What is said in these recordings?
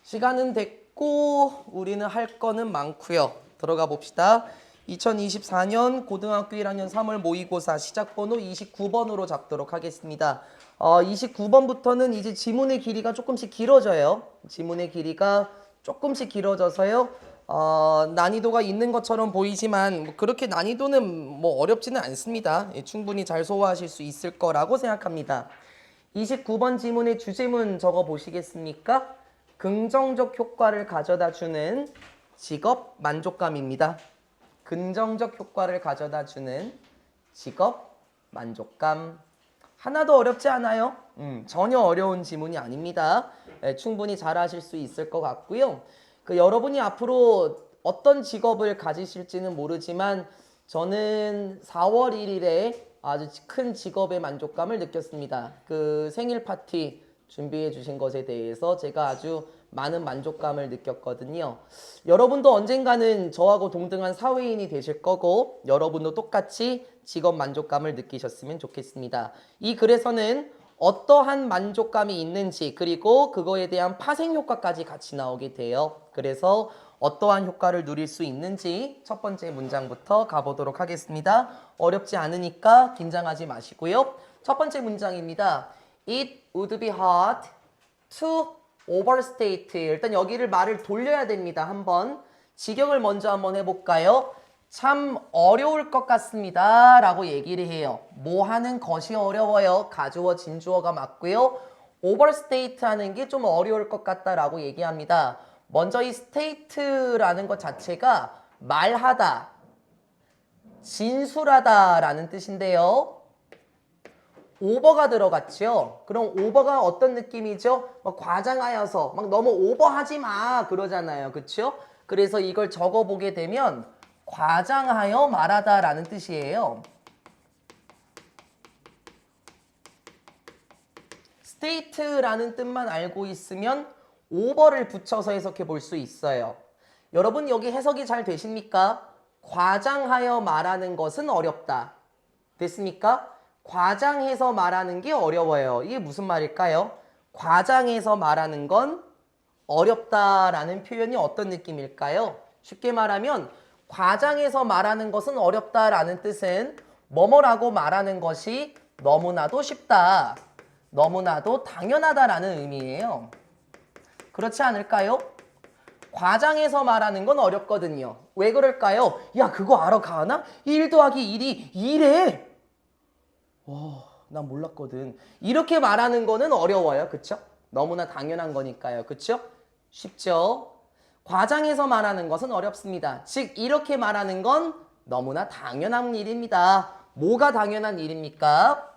시간은 됐고 우리는 할 거는 많고요. 들어가 봅시다. 2024년 고등학교 1학년 3월 모의고사 시작번호 29번으로 잡도록 하겠습니다. 29번부터는 이제 지문의 길이가 조금씩 길어져요. 지문의 길이가 조금씩 길어져서요. 난이도가 있는 것처럼 보이지만 뭐 그렇게 난이도는 뭐 어렵지는 않습니다. 충분히 잘 소화하실 수 있을 거라고 생각합니다. 29번 지문의 주제문 적어 보시겠습니까? 긍정적 효과를 가져다 주는 직업 만족감입니다. 긍정적 효과를 가져다 주는 직업 만족감. 하나도 어렵지 않아요. 전혀 어려운 지문이 아닙니다. 충분히 잘 하실 수 있을 것 같고요. 여러분이 앞으로 어떤 직업을 가지실지는 모르지만 저는 4월 1일에 아주 큰 직업의 만족감을 느꼈습니다. 생일 파티 준비해 주신 것에 대해서 제가 아주 많은 만족감을 느꼈거든요. 여러분도 언젠가는 저하고 동등한 사회인이 되실 거고 여러분도 똑같이 직업 만족감을 느끼셨으면 좋겠습니다. 이 글에서는 어떠한 만족감이 있는지 그리고 그거에 대한 파생 효과까지 같이 나오게 돼요. 그래서 어떠한 효과를 누릴 수 있는지 첫 번째 문장부터 가보도록 하겠습니다. 어렵지 않으니까 긴장하지 마시고요. 첫 번째 문장입니다. It would be hard to overstate. 일단 여기를 말을 돌려야 됩니다. 한번 직역을 먼저 한번 해볼까요? 참 어려울 것 같습니다 라고 얘기를 해요. 뭐 하는 것이 어려워요. 가주어 진주어가 맞고요. overstate 하는 게 좀 어려울 것 같다라고 얘기합니다. 먼저 이 state라는 것 자체가 말하다, 진술하다 라는 뜻인데요. 오버가 들어갔죠. 그럼 오버가 어떤 느낌이죠? 막 과장하여서 막 너무 오버하지 마 그러잖아요. 그렇죠? 그래서 이걸 적어보게 되면 과장하여 말하다 라는 뜻이에요. state라는 뜻만 알고 있으면 오버를 붙여서 해석해 볼 수 있어요. 여러분 여기 해석이 잘 되십니까? 과장하여 말하는 것은 어렵다. 됐습니까? 과장해서 말하는 게 어려워요. 이게 무슨 말일까요? 과장해서 말하는 건 어렵다라는 표현이 어떤 느낌일까요? 쉽게 말하면 과장해서 말하는 것은 어렵다라는 뜻은 뭐뭐라고 말하는 것이 너무나도 쉽다. 너무나도 당연하다라는 의미예요. 그렇지 않을까요? 과장해서 말하는 건 어렵거든요. 왜 그럴까요? 야 그거 알아 가나? 1 더하기 1이 2래. 난 몰랐거든. 이렇게 말하는 거는 어려워요. 그쵸? 너무나 당연한 거니까요. 그쵸? 쉽죠? 과장해서 말하는 것은 어렵습니다. 즉 이렇게 말하는 건 너무나 당연한 일입니다. 뭐가 당연한 일입니까?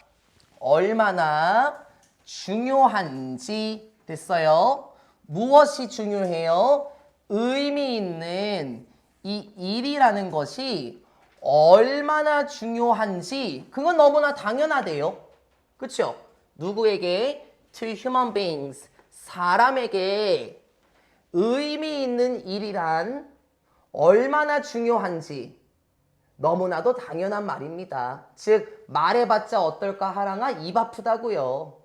얼마나 중요한지 됐어요. 무엇이 중요해요? 의미 있는 이 일이라는 것이 얼마나 중요한지 그건 너무나 당연하대요. 그렇죠? 누구에게? To human beings. 사람에게 의미 있는 일이란 얼마나 중요한지 너무나도 당연한 말입니다. 즉 말해봤자 어떨까 하랑아 입 아프다고요.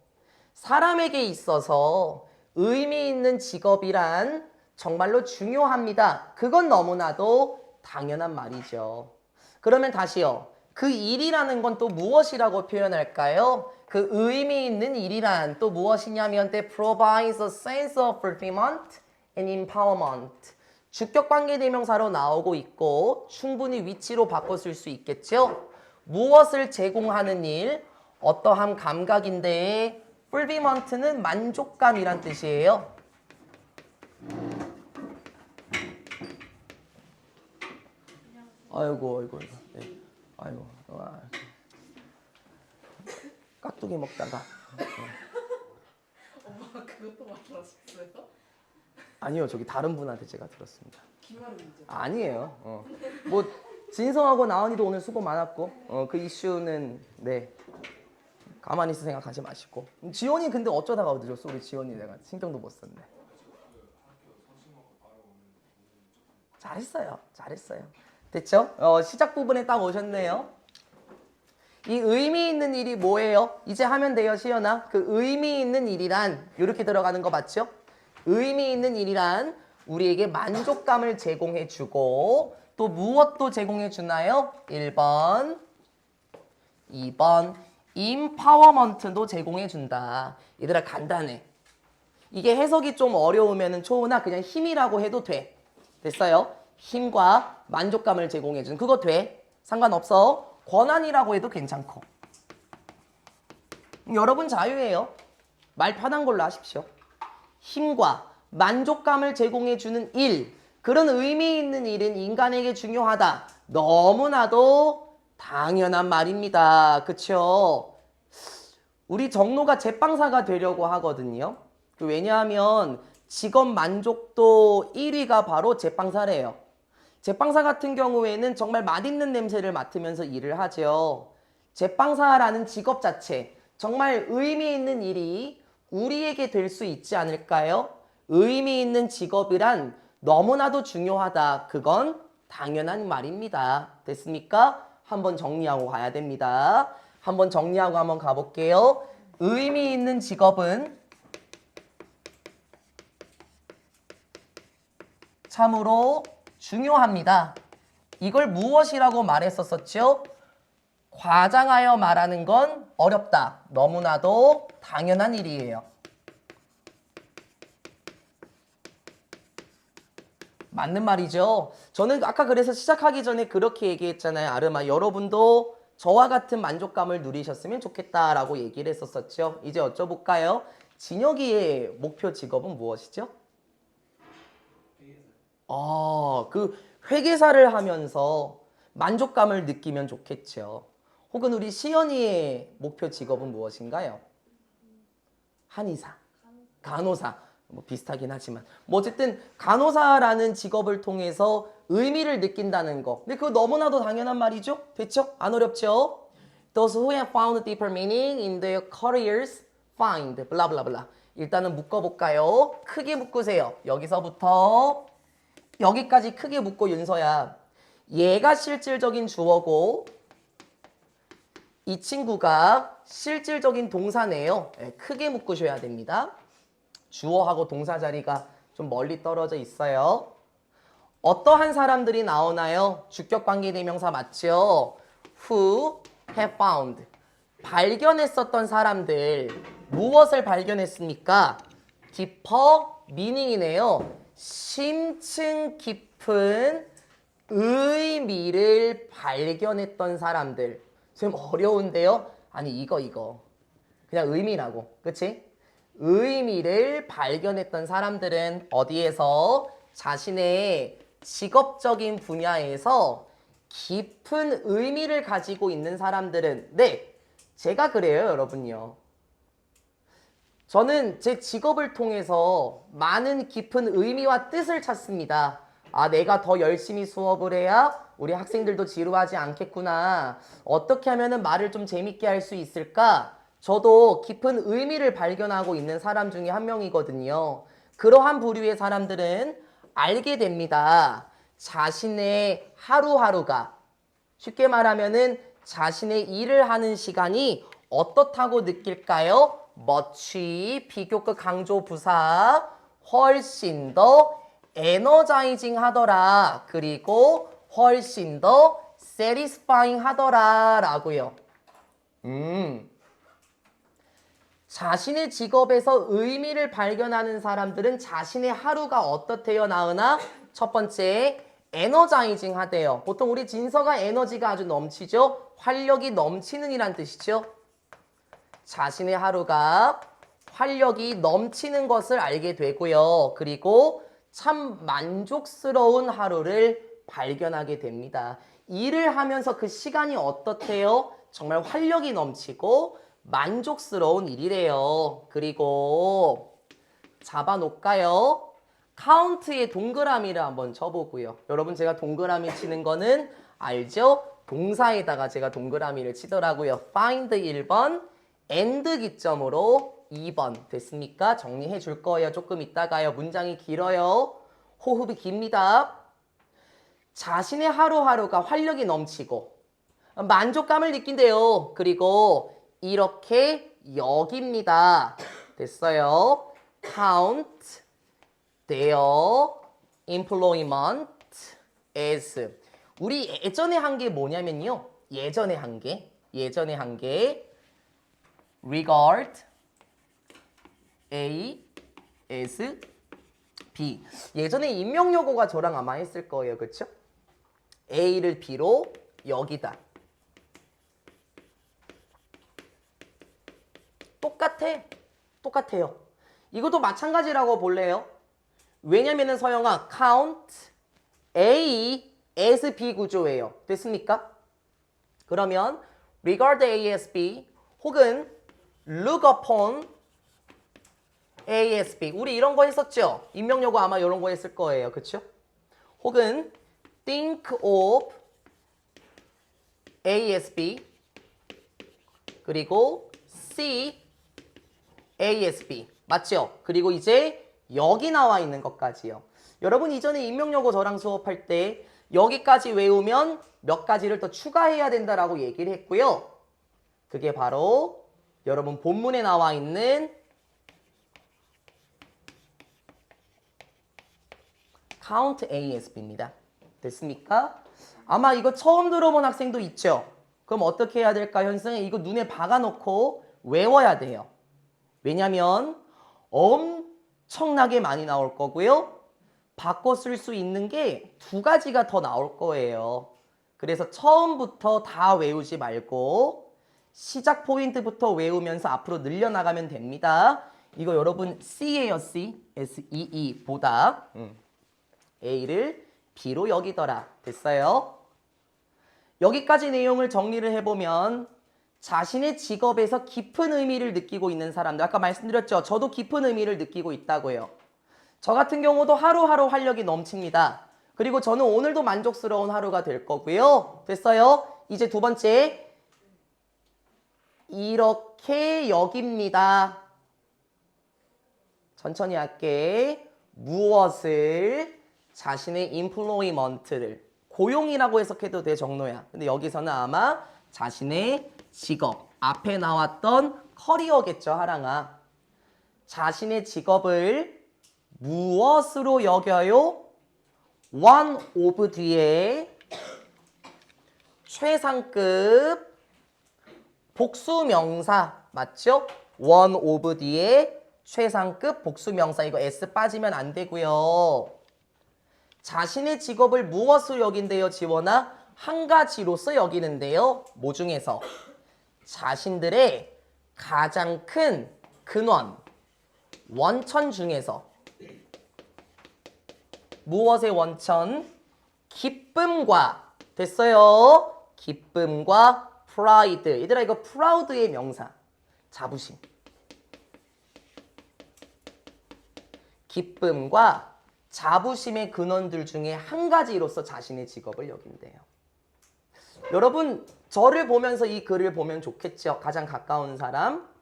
사람에게 있어서 의미 있는 직업이란 정말로 중요합니다. 그건 너무나도 당연한 말이죠. 그러면 다시요. 그 일이라는 건 또 무엇이라고 표현할까요? 그 의미 있는 일이란 또 무엇이냐면 that provides a sense of fulfillment and empowerment. 주격 관계대명사로 나오고 있고 충분히 위치로 바꿔 쓸 수 있겠죠? 무엇을 제공하는 일, 어떠한 감각인데 fulfillment는 만족감이란 뜻이에요. 아이고. 네. 아이고. 와. 깍두기 먹다가. 엄마가 그것도 만들었어요? 아니요, 저기 다른 분한테 제가 들었습니다. 기말은 문제. 아니에요. 뭐 진성하고 나은이도 오늘 수고 많았고, 그 이슈는 네 가만히 있어 생각하지 마시고. 지원이 근데 어쩌다가 늦었어? 우리 지원이 내가 신경도 못 썼네. 잘했어요. 됐죠? 시작 부분에 딱 오셨네요. 이 의미 있는 일이 뭐예요? 이제 하면 돼요, 시연아. 그 의미 있는 일이란 이렇게 들어가는 거 맞죠? 의미 있는 일이란 우리에게 만족감을 제공해주고 또 무엇도 제공해주나요? 1번, 2번 임파워먼트도 제공해준다. 얘들아 간단해. 이게 해석이 좀 어려우면 초은아 그냥 힘이라고 해도 돼. 됐어요? 힘과 만족감을 제공해준 그거 돼. 상관없어. 권한이라고 해도 괜찮고. 여러분 자유예요. 말 편한 걸로 하십시오. 힘과 만족감을 제공해주는 일, 그런 의미 있는 일은 인간에게 중요하다. 너무나도 당연한 말입니다. 그쵸? 우리 정로가 제빵사가 되려고 하거든요. 왜냐하면 직업 만족도 1위가 바로 제빵사래요. 제빵사 같은 경우에는 정말 맛있는 냄새를 맡으면서 일을 하죠. 제빵사라는 직업 자체, 정말 의미 있는 일이 우리에게 될 수 있지 않을까요? 의미 있는 직업이란 너무나도 중요하다. 그건 당연한 말입니다. 됐습니까? 한번 정리하고 가야 됩니다. 한번 정리하고 한번 가볼게요. 의미 있는 직업은 참으로 중요합니다. 이걸 무엇이라고 말했었었죠? 과장하여 말하는 건 어렵다. 너무나도 당연한 일이에요. 맞는 말이죠. 저는 아까 그래서 시작하기 전에 그렇게 얘기했잖아요. 아르마, 여러분도 저와 같은 만족감을 누리셨으면 좋겠다라고 얘기를 했었었죠. 이제 여쭤볼까요? 진혁이의 목표 직업은 무엇이죠? 그 회계사를 하면서 만족감을 느끼면 좋겠죠. 혹은 우리 시연이의 목표 직업은 무엇인가요? 한의사, 간호사, 뭐 비슷하긴 하지만 뭐 어쨌든 간호사라는 직업을 통해서 의미를 느낀다는 거. 근데 그거 너무나도 당연한 말이죠. 됐죠? 안 어렵죠? Those who have found a deeper meaning in their careers find blah blah blah. 일단은 묶어볼까요? 크게 묶으세요. 여기서부터 여기까지 크게 묶고 윤서야. 얘가 실질적인 주어고 이 친구가 실질적인 동사네요. 크게 묶으셔야 됩니다. 주어하고 동사 자리가 좀 멀리 떨어져 있어요. 어떠한 사람들이 나오나요? 주격관계대명사 맞죠? Who have found. 발견했었던 사람들. 무엇을 발견했습니까? deeper meaning이네요. 심층 깊은 의미를 발견했던 사람들. 좀 어려운데요? 아니 이거 그냥 의미라고. 그치? 의미를 발견했던 사람들은 어디에서? 자신의 직업적인 분야에서 깊은 의미를 가지고 있는 사람들은 네, 제가 그래요 여러분요. 저는 제 직업을 통해서 많은 깊은 의미와 뜻을 찾습니다. 아, 내가 더 열심히 수업을 해야 우리 학생들도 지루하지 않겠구나. 어떻게 하면 말을 좀 재밌게 할 수 있을까? 저도 깊은 의미를 발견하고 있는 사람 중에 한 명이거든요. 그러한 부류의 사람들은 알게 됩니다. 자신의 하루하루가, 쉽게 말하면은 자신의 일을 하는 시간이 어떻다고 느낄까요? much, 비교급 강조 부사, 훨씬 더 에너자이징 하더라. 그리고 훨씬 더 satisfying 하더라 라고요. 자신의 직업에서 의미를 발견하는 사람들은 자신의 하루가 어떻대요, 나은아? 첫 번째, 에너자이징 하대요. 보통 우리 진서가 에너지가 아주 넘치죠? 활력이 넘치는 이란 뜻이죠? 자신의 하루가 활력이 넘치는 것을 알게 되고요. 그리고 참 만족스러운 하루를 발견하게 됩니다. 일을 하면서 그 시간이 어떻대요? 정말 활력이 넘치고 만족스러운 일이래요. 그리고 잡아놓을까요? 카운트의 동그라미를 한번 쳐보고요. 여러분 제가 동그라미 치는 거는 알죠? 동사에다가 제가 동그라미를 치더라고요. find 1번, and 기점으로 2번. 됐습니까? 정리해 줄 거예요. 조금 있다가요. 문장이 길어요. 호흡이 깁니다. 자신의 하루하루가 활력이 넘치고 만족감을 느낀대요. 그리고 이렇게 여깁니다. 됐어요. count their employment as. 우리 예전에 한 게 뭐냐면요. 예전에 한 게 regard A as B. 예전에 인명요구가 저랑 아마 했을 거예요. 그쵸? A를 B로 여기다. 똑같아요. 이것도 마찬가지라고 볼래요. 왜냐면은 서영아 count A as B 구조예요. 됐습니까? 그러면 regard A as B 혹은 look upon A as B. 우리 이런 거 했었죠? 인명요구 아마 이런 거 했을 거예요. 그쵸? 혹은 think of A as B 그리고 see A as B. 맞죠? 그리고 이제 여기 나와 있는 것까지요. 여러분 이전에 인명요구 저랑 수업할 때 여기까지 외우면 몇 가지를 더 추가해야 된다라고 얘기를 했고요. 그게 바로 여러분 본문에 나와 있는 count A as B입니다. 됐습니까? 아마 이거 처음 들어본 학생도 있죠? 그럼 어떻게 해야 될까, 현승? 이거 눈에 박아놓고 외워야 돼요. 왜냐면 엄청나게 많이 나올 거고요. 바꿔 쓸 수 있는 게 두 가지가 더 나올 거예요. 그래서 처음부터 다 외우지 말고 시작 포인트부터 외우면서 앞으로 늘려나가면 됩니다. 이거 여러분 C예요, C. S-E-E 보다 A를 B로 여기더라. 됐어요? 여기까지 내용을 정리를 해보면 자신의 직업에서 깊은 의미를 느끼고 있는 사람들, 아까 말씀드렸죠? 저도 깊은 의미를 느끼고 있다고요. 저 같은 경우도 하루하루 활력이 넘칩니다. 그리고 저는 오늘도 만족스러운 하루가 될 거고요. 됐어요? 이제 두 번째, 이렇게 여깁니다. 천천히 할게. 무엇을 자신의 employment를 고용이라고 해석해도 돼, 정노야. 근데 여기서는 아마 자신의 직업, 앞에 나왔던 커리어겠죠, 하랑아. 자신의 직업을 무엇으로 여겨요? one of 뒤에 최상급 복수명사 맞죠? one of 뒤에 최상급 복수명사. 이거 S 빠지면 안 되고요. 자신의 직업을 무엇으로 여긴대요, 지원아? 한 가지로서 여기는데요. 뭐 중에서? 자신들의 가장 큰 근원, 원천 중에서. 무엇의 원천? 기쁨과. 됐어요? 기쁨과 pride. 얘들아 이거 proud의 명사. 자부심. 기쁨과 자부심의 근원들 중에 한 가지로서 자신의 직업을 여긴대요. 여러분 저를 보면서 이 글을 보면 좋겠죠. 가장 가까운 사람.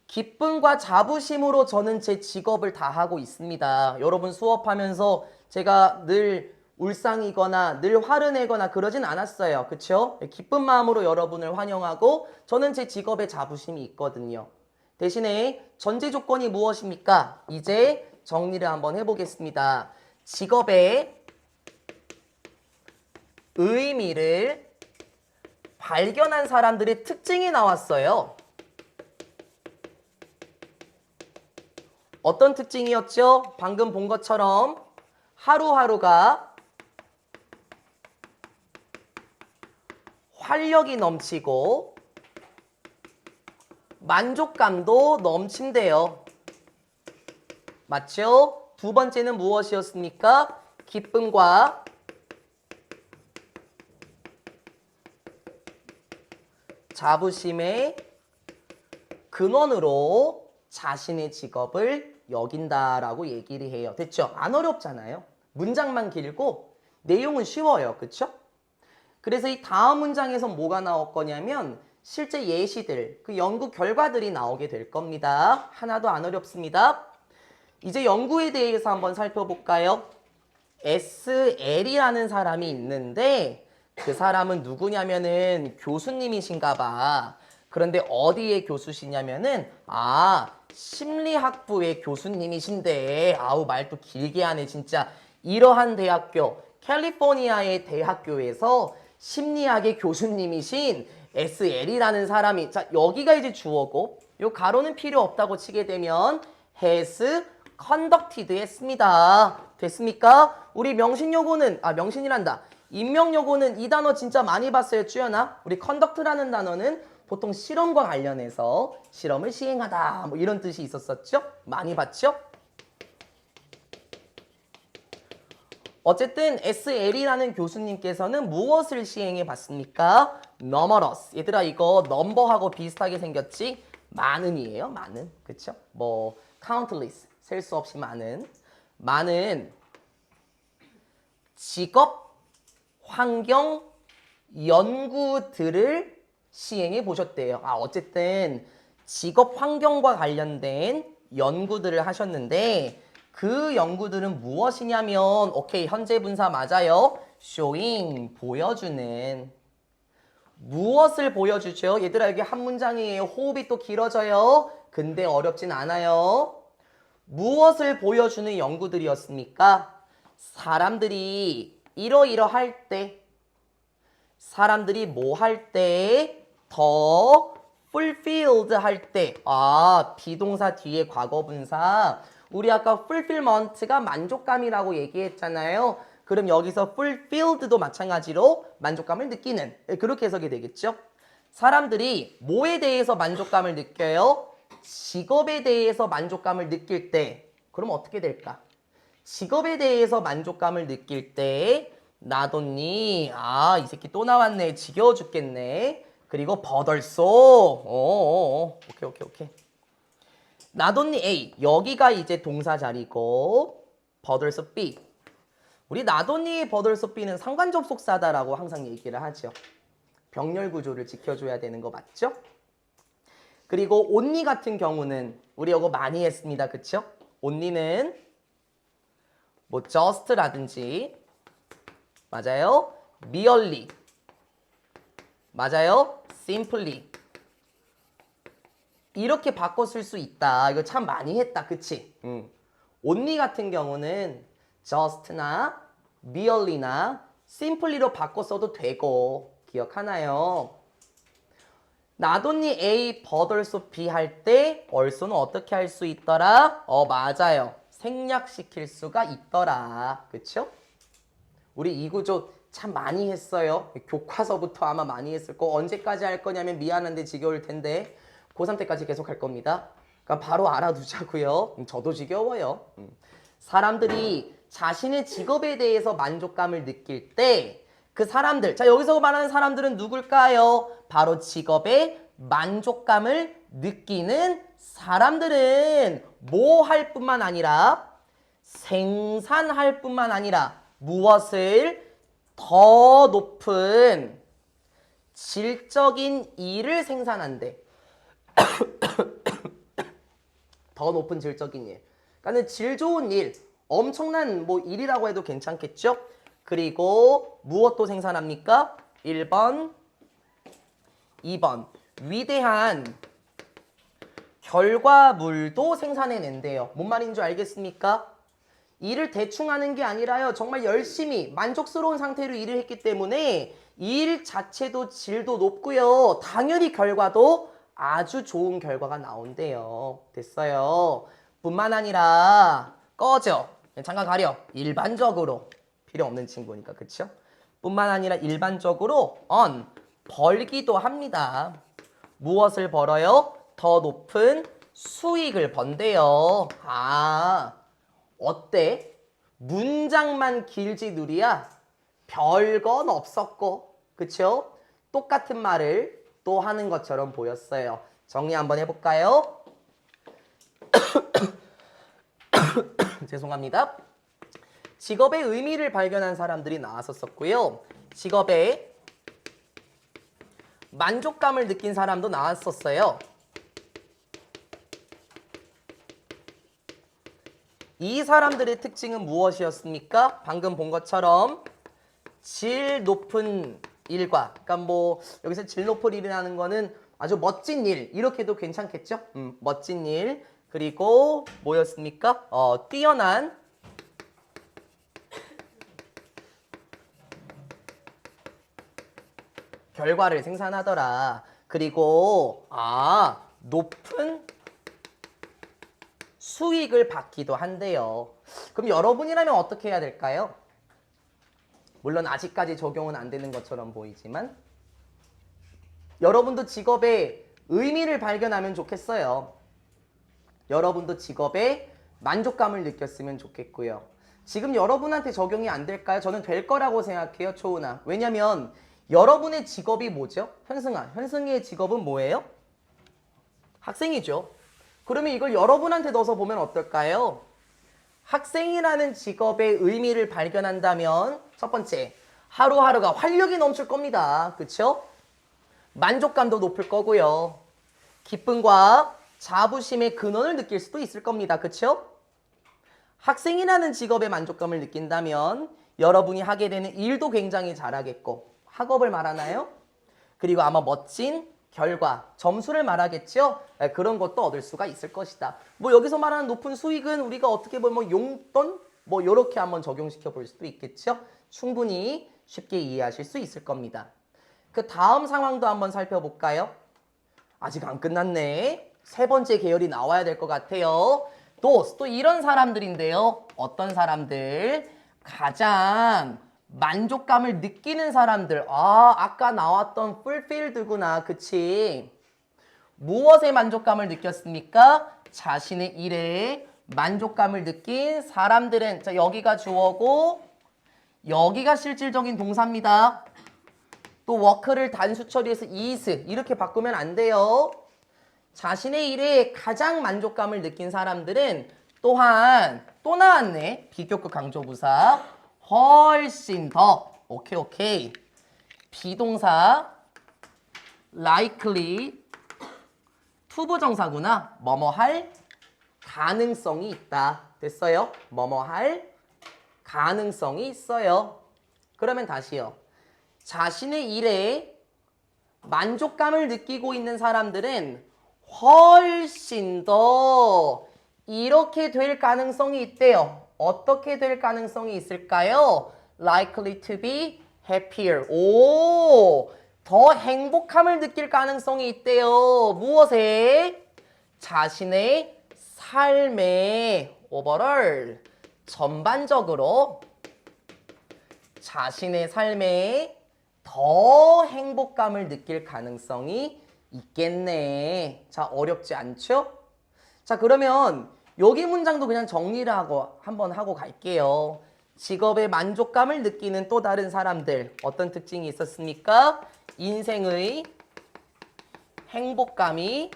기쁨과 자부심으로 저는 제 직업을 다 하고 있습니다. 여러분 수업하면서 제가 늘 울상이거나 늘 화를 내거나 그러진 않았어요. 그쵸? 기쁜 마음으로 여러분을 환영하고 저는 제 직업에 자부심이 있거든요. 대신에 전제 조건이 무엇입니까? 이제 정리를 한번 해보겠습니다. 직업의 의미를 발견한 사람들의 특징이 나왔어요. 어떤 특징이었죠? 방금 본 것처럼 하루하루가 활력이 넘치고 만족감도 넘친대요. 맞죠? 두 번째는 무엇이었습니까? 기쁨과 자부심의 근원으로 자신의 직업을 여긴다라고 얘기를 해요. 됐죠? 안 어렵잖아요. 문장만 길고 내용은 쉬워요. 그쵸? 그래서 이 다음 문장에서 뭐가 나올 거냐면 실제 예시들, 그 연구 결과들이 나오게 될 겁니다. 하나도 안 어렵습니다. 이제 연구에 대해서 한번 살펴볼까요? SL이라는 사람이 있는데 그 사람은 누구냐면은 교수님이신가 봐. 그런데 어디의 교수시냐면은 심리학부의 교수님이신데 아우 말도 길게 하네 진짜. 이러한 대학교 캘리포니아의 대학교에서 심리학의 교수님이신 SL이라는 사람이 자 여기가 이제 주어고 요 가로는 필요 없다고 치게 되면 has conducted 했습니다. 됐습니까? 우리 명신요고는 명신이란다. 인명요고는 이 단어 진짜 많이 봤어요. 주연아. 우리 conduct라는 단어는 보통 실험과 관련해서 실험을 시행하다 뭐 이런 뜻이 있었었죠? 많이 봤죠? 어쨌든 SL이라는 교수님께서는 무엇을 시행해 봤습니까? numerous. 얘들아 이거 넘버하고 비슷하게 생겼지? 많은이에요. 많은. 그쵸? 뭐 countless. 셀 수 없이 많은 직업, 환경, 연구들을 시행해 보셨대요. 어쨌든 직업 환경과 관련된 연구들을 하셨는데 그 연구들은 무엇이냐면 오케이 현재 분사 맞아요. showing 보여주는 무엇을 보여주죠? 얘들아 여기 한 문장이에요. 호흡이 또 길어져요. 근데 어렵진 않아요. 무엇을 보여주는 연구들이었습니까? 사람들이 이러이러할 때 사람들이 뭐 할 때 더 fulfilled 할 때 비동사 뒤에 과거분사 우리 아까 fulfillment가 만족감이라고 얘기했잖아요. 그럼 여기서 fulfilled도 마찬가지로 만족감을 느끼는 그렇게 해석이 되겠죠. 사람들이 뭐에 대해서 만족감을 느껴요? 직업에 대해서 만족감을 느낄 때 그럼 어떻게 될까? 직업에 대해서 만족감을 느낄 때 나돈니 이 새끼 또 나왔네. 지겨워 죽겠네. 그리고 버덜쏘 오케이 나돈니 A 여기가 이제 동사 자리고 버덜쏘 B 우리 나돈니 버덜쏘 B는 상관접속사다라고 항상 얘기를 하죠. 병렬 구조를 지켜줘야 되는 거 맞죠? 그리고 온니 같은 경우는 우리 이거 많이 했습니다. 그쵸? 온니는 뭐 just라든지 맞아요? merely 맞아요? simply 이렇게 바꿔 쓸 수 있다. 이거 참 많이 했다. 그치? only 같은 경우는 just나 merely나 simply로 바꿔 써도 되고 기억하나요? 나돈니 A, 버덜소 B 할 때 얼소는 어떻게 할 수 있더라? 맞아요. 생략시킬 수가 있더라. 그쵸? 우리 이 구조 참 많이 했어요. 교과서부터 아마 많이 했을 거. 언제까지 할 거냐면 미안한데 지겨울 텐데 고3 때까지 계속 할 겁니다. 그러니까 바로 알아두자고요. 저도 지겨워요. 사람들이 자신의 직업에 대해서 만족감을 느낄 때 그 사람들, 자 여기서 말하는 사람들은 누굴까요? 바로 직업에 만족감을 느끼는 사람들은 뭐 할 뿐만 아니라 생산할 뿐만 아니라 무엇을 더 높은 질적인 일을 생산한대. 더 높은 질적인 일. 그러니까 질 좋은 일, 엄청난 뭐 일이라고 해도 괜찮겠죠? 그리고 무엇도 생산합니까? 1번, 2번. 위대한 결과물도 생산해낸대요. 뭔 말인 줄 알겠습니까? 일을 대충 하는 게 아니라요. 정말 열심히 만족스러운 상태로 일을 했기 때문에 일 자체도 질도 높고요. 당연히 결과도 아주 좋은 결과가 나온대요. 됐어요. 뿐만 아니라 꺼져. 잠깐 가려. 일반적으로 필요 없는 친구니까 그쵸? 뿐만 아니라 일반적으로 벌기도 합니다. 무엇을 벌어요? 더 높은 수익을 번대요. 어때? 문장만 길지 누리야? 별건 없었고 그쵸? 똑같은 말을 또 하는 것처럼 보였어요. 정리 한번 해볼까요? 죄송합니다. 직업의 의미를 발견한 사람들이 나왔었고요. 직업에 만족감을 느낀 사람도 나왔었어요. 이 사람들의 특징은 무엇이었습니까? 방금 본 것처럼 질 높은 일과, 그러니까 뭐 여기서 질 높은 일이라는 거는 아주 멋진 일 이렇게도 괜찮겠죠? 멋진 일 그리고 뭐였습니까? 뛰어난 결과를 생산하더라. 그리고 높은 수익을 받기도 한대요. 그럼 여러분이라면 어떻게 해야 될까요? 물론 아직까지 적용은 안 되는 것처럼 보이지만 여러분도 직업의 의미를 발견하면 좋겠어요. 여러분도 직업에 만족감을 느꼈으면 좋겠고요. 지금 여러분한테 적용이 안 될까요? 저는 될 거라고 생각해요, 초은아. 왜냐면 여러분의 직업이 뭐죠? 현승아, 현승이의 직업은 뭐예요? 학생이죠. 그러면 이걸 여러분한테 넣어서 보면 어떨까요? 학생이라는 직업의 의미를 발견한다면 첫 번째, 하루하루가 활력이 넘칠 겁니다. 그쵸? 만족감도 높을 거고요. 기쁨과 자부심의 근원을 느낄 수도 있을 겁니다. 그쵸? 학생이라는 직업의 만족감을 느낀다면 여러분이 하게 되는 일도 굉장히 잘하겠고 학업을 말하나요? 그리고 아마 멋진 결과, 점수를 말하겠죠? 그런 것도 얻을 수가 있을 것이다. 뭐 여기서 말하는 높은 수익은 우리가 어떻게 보면 뭐 용돈? 뭐 이렇게 한번 적용시켜 볼 수도 있겠죠? 충분히 쉽게 이해하실 수 있을 겁니다. 그 다음 상황도 한번 살펴볼까요? 아직 안 끝났네. 세 번째 계열이 나와야 될 것 같아요. 또 이런 사람들인데요. 어떤 사람들? 가장 만족감을 느끼는 사람들. 아까 나왔던 fulfilled구나. 그치? 무엇에 만족감을 느꼈습니까? 자신의 일에 만족감을 느낀 사람들은 자 여기가 주어고 여기가 실질적인 동사입니다. 또 work를 단수 처리해서 is 이렇게 바꾸면 안 돼요. 자신의 일에 가장 만족감을 느낀 사람들은 또한 또 나왔네. 비교급 강조부사 훨씬 더 오케이 비동사 likely 투부정사구나. 뭐뭐 할 가능성이 있다. 됐어요? 뭐뭐 할 가능성이 있어요. 그러면 다시요. 자신의 일에 만족감을 느끼고 있는 사람들은 훨씬 더 이렇게 될 가능성이 있대요. 어떻게 될 가능성이 있을까요? Likely to be happier. 더 행복함을 느낄 가능성이 있대요. 무엇에? 자신의 삶의 overall 전반적으로 자신의 삶에 더 행복감을 느낄 가능성이 있겠네. 자, 어렵지 않죠? 자, 그러면 여기 문장도 그냥 정리를 한번 하고 갈게요. 직업의 만족감을 느끼는 또 다른 사람들 어떤 특징이 있었습니까? 인생의 행복감이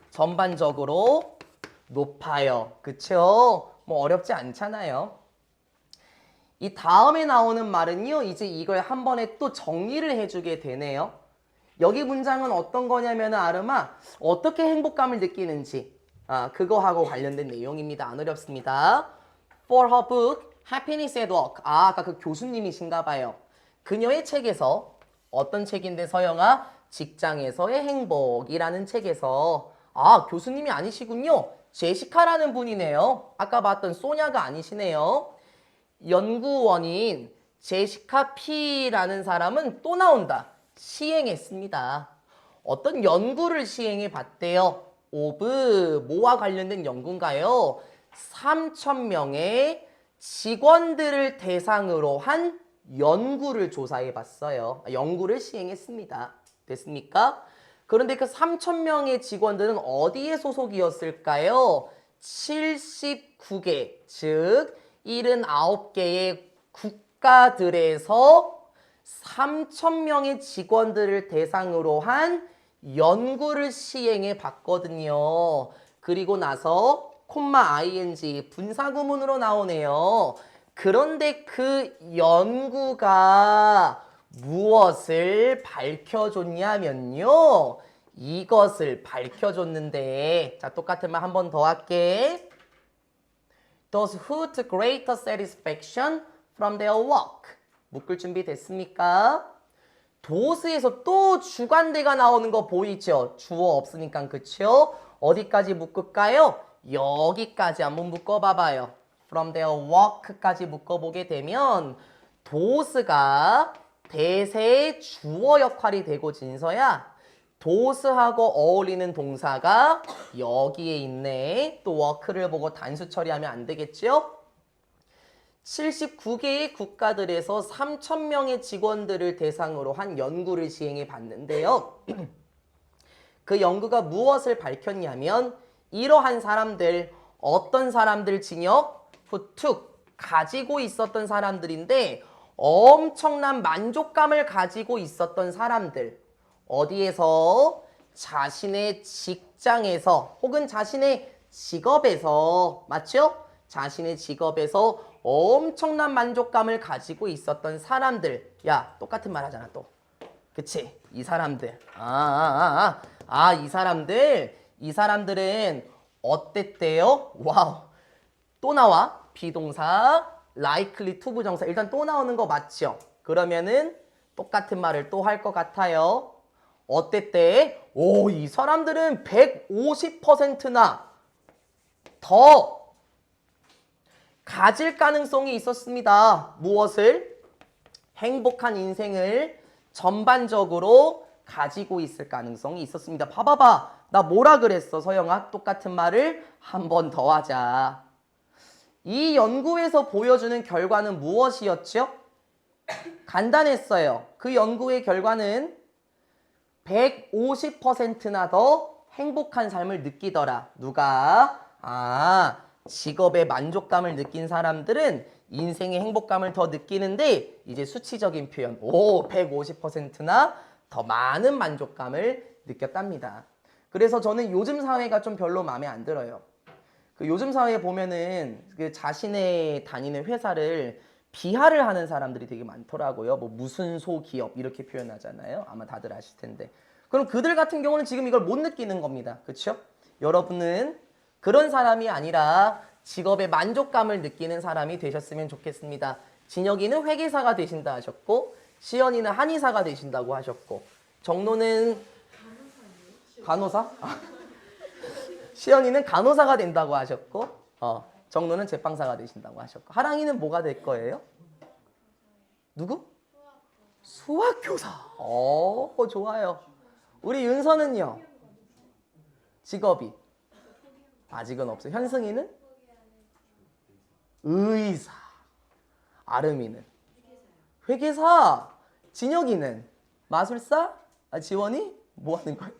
전반적으로 높아요. 그쵸? 뭐 어렵지 않잖아요. 이 다음에 나오는 말은요. 이제 이걸 한 번에 또 정리를 해주게 되네요. 여기 문장은 어떤 거냐면 아름아 어떻게 행복감을 느끼는지 그거하고 관련된 내용입니다. 안 어렵습니다. For her book, Happiness at Work. 아까 그 교수님이신가 봐요. 그녀의 책에서 어떤 책인데 서영아? 직장에서의 행복이라는 책에서 교수님이 아니시군요. 제시카라는 분이네요. 아까 봤던 소냐가 아니시네요. 연구원인 제시카 P라는 사람은 또 나온다. 시행했습니다. 어떤 연구를 시행해 봤대요. 오브 뭐와 관련된 연구인가요? 3,000명의 직원들을 대상으로 한 연구를 조사해 봤어요. 연구를 시행했습니다. 됐습니까? 그런데 그 3,000명의 직원들은 어디에 소속이었을까요? 79개, 즉 79개의 국가들에서 3,000명의 직원들을 대상으로 한 연구를 시행해 봤거든요. 그리고 나서 콤마 ing 분사구문으로 나오네요. 그런데 그 연구가 무엇을 밝혀줬냐면요. 이것을 밝혀줬는데 자 똑같은 말 한 번 더 할게. Those who took greater satisfaction from their work. 묶을 준비 됐습니까? 도스에서 또 주관대가 나오는 거 보이죠? 주어 없으니까 그쵸? 어디까지 묶을까요? 여기까지 한번 묶어봐봐요. From their work까지 묶어보게 되면 도스가 대세의 주어 역할이 되고 진서야 도스하고 어울리는 동사가 여기에 있네. 또 work를 보고 단수 처리하면 안 되겠죠? 79개의 국가들에서 3,000명의 직원들을 대상으로 한 연구를 시행해 봤는데요. 그 연구가 무엇을 밝혔냐면 이러한 사람들, 어떤 사람들 징역? 후툭 가지고 있었던 사람들인데 엄청난 만족감을 가지고 있었던 사람들. 어디에서? 자신의 직장에서 혹은 자신의 직업에서, 맞죠? 자신의 직업에서 엄청난 만족감을 가지고 있었던 사람들. 야, 똑같은 말 하잖아, 또. 그치? 이 사람들. 이 사람들은 어땠대요? 와우. 또 나와. 비동사, likely to 부정사. 일단 또 나오는 거 맞죠? 그러면은 똑같은 말을 또 할 것 같아요. 어땠대? 오, 이 사람들은 150%나 더 가질 가능성이 있었습니다. 무엇을? 행복한 인생을 전반적으로 가지고 있을 가능성이 있었습니다. 봐봐봐. 나 뭐라 그랬어, 서영아? 똑같은 말을 한 번 더 하자. 이 연구에서 보여주는 결과는 무엇이었죠? 간단했어요. 그 연구의 결과는 150%나 더 행복한 삶을 느끼더라. 누가? 직업의 만족감을 느낀 사람들은 인생의 행복감을 더 느끼는데 이제 수치적인 표현. 150%나 더 많은 만족감을 느꼈답니다. 그래서 저는 요즘 사회가 좀 별로 마음에 안 들어요. 그 요즘 사회에 보면은 그 자신의 다니는 회사를 비하를 하는 사람들이 되게 많더라고요. 뭐 무슨 소기업 이렇게 표현하잖아요. 아마 다들 아실 텐데. 그럼 그들 같은 경우는 지금 이걸 못 느끼는 겁니다. 그렇죠? 여러분은 그런 사람이 아니라 직업의 만족감을 느끼는 사람이 되셨으면 좋겠습니다. 진혁이는 회계사가 되신다 하셨고 시연이는 한의사가 되신다고 하셨고 정로는 간호사? 시연이는 간호사가 된다고 하셨고 정로는 제빵사가 되신다고 하셨고 하랑이는 뭐가 될 거예요? 누구? 수학교사. 좋아요. 우리 윤서는요? 직업이 아직은 없어요. 현승이는? 의사. 아름이는? 회계사. 진혁이는? 마술사? 지원이? 뭐 하는 거예요?